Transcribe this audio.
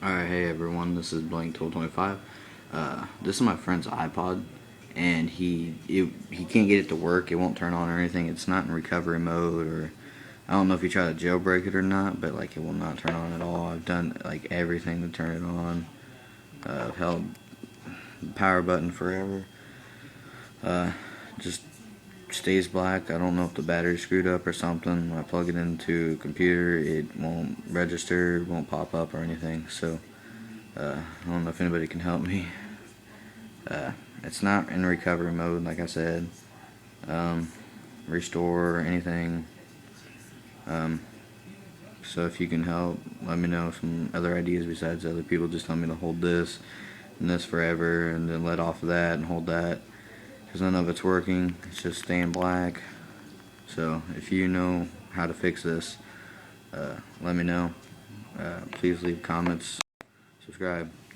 Alright, hey everyone, this is Blank1225. This is my friend's iPod, and he can't get it to work. It won't turn on or anything. It's not in recovery mode, or I don't know if he tried to jailbreak it or not, but like it will not turn on at all. I've done like everything to turn it on. I've held the power button forever. Just stays black. I don't know if the battery's screwed up or something. When I plug it into a computer, it won't register, it won't pop up or anything. So I don't know if anybody can help me. It's not in recovery mode, like I said. Restore or anything. So if you can help, let me know some other ideas besides other people just tell me to hold this and this forever and then let off of that and hold that, because none of it's working. It's just staying black. So if you know how to fix this, let me know. Please leave comments, subscribe.